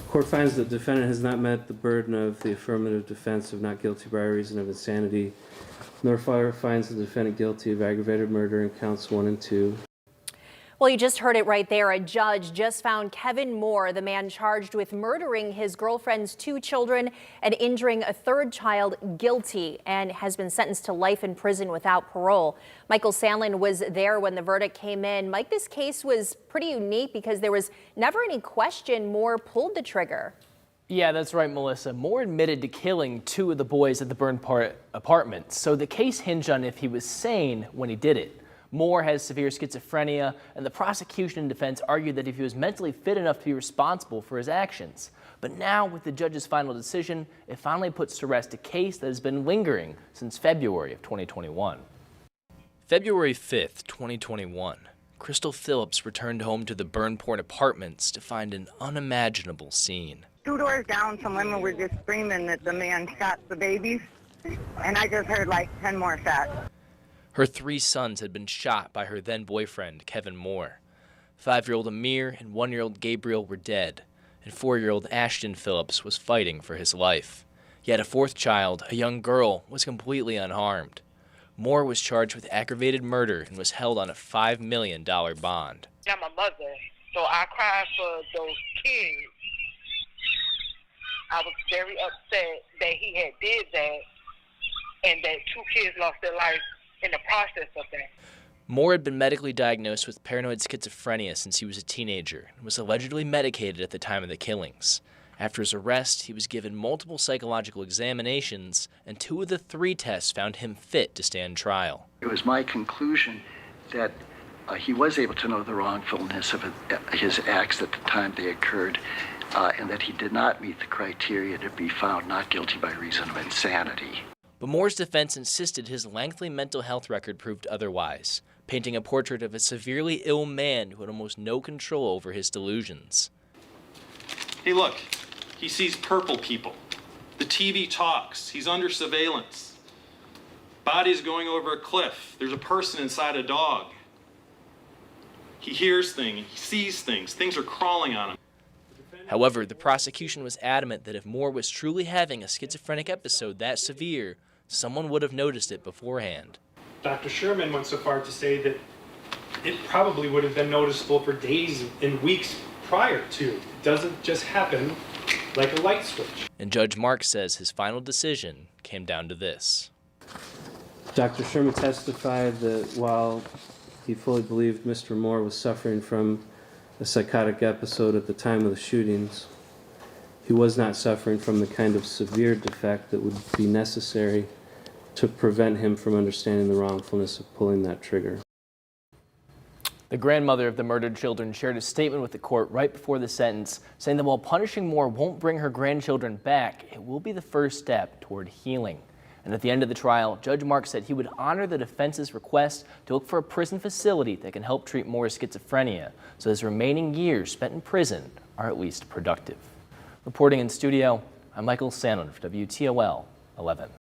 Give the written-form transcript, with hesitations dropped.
Court finds that the defendant has not met the burden of the affirmative defense of not guilty by reason of insanity, nor finds the defendant guilty of aggravated murder in counts 1 and 2. Well, you just heard it right there. A judge just found Kevin Moore, the man charged with murdering his girlfriend's 2 children and injuring a 3rd child, guilty and has been sentenced to life in prison without parole. Michael Sandlin was there when the verdict came in. Mike, this case was pretty unique because there was never any question Moore pulled the trigger. Yeah, that's right, Melissa. Moore admitted to killing 2 of the boys at the burned apartment, so the case hinged on if he was sane when he did it. Moore has severe schizophrenia, and the prosecution and defense argued that if he was mentally fit enough to be responsible for his actions. But now, with the judge's final decision, it finally puts to rest a case that has been lingering since February of 2021. February 5th, 2021, Crystal Phillips returned home to the Burnport Apartments to find an unimaginable scene. 2 doors down, some women were just screaming that the man shot the babies, and I just heard like 10 more shots. Her 3 sons had been shot by her then-boyfriend, Kevin Moore. 5-year-old Amir and 1-year-old Gabriel were dead, and 4-year-old Ashton Phillips was fighting for his life. Yet a 4th child, a young girl, was completely unharmed. Moore was charged with aggravated murder and was held on a $5 million bond. I'm a mother, so I cried for those kids. I was very upset that he had did that and that 2 kids lost their life in the process of that. Moore had been medically diagnosed with paranoid schizophrenia since he was a teenager and was allegedly medicated at the time of the killings. After his arrest, he was given multiple psychological examinations, and 2 of the 3 tests found him fit to stand trial. It was my conclusion that he was able to know the wrongfulness of his acts at the time they occurred, and that he did not meet the criteria to be found not guilty by reason of insanity. But Moore's defense insisted his lengthy mental health record proved otherwise, painting a portrait of a severely ill man who had almost no control over his delusions. Hey, look, he sees purple people. The TV talks. He's under surveillance. Body's going over a cliff. There's a person inside a dog. He hears things. He sees things. Things are crawling on him. However, the prosecution was adamant that if Moore was truly having a schizophrenic episode that severe, someone would have noticed it beforehand. Dr. Sherman went so far to say that it probably would have been noticeable for days and weeks prior to. It doesn't just happen like a light switch. And Judge Mark says his final decision came down to this. Dr. Sherman testified that while he fully believed Mr. Moore was suffering from a psychotic episode at the time of the shootings, he was not suffering from the kind of severe defect that would be necessary to prevent him from understanding the wrongfulness of pulling that trigger. The grandmother of the murdered children shared a statement with the court right before the sentence, saying that while punishing Moore won't bring her grandchildren back, it will be the first step toward healing. And at the end of the trial, Judge Mark said he would honor the defense's request to look for a prison facility that can help treat Moore's schizophrenia, so his remaining years spent in prison are at least productive. Reporting in studio, I'm Michael Sandlin for WTOL 11.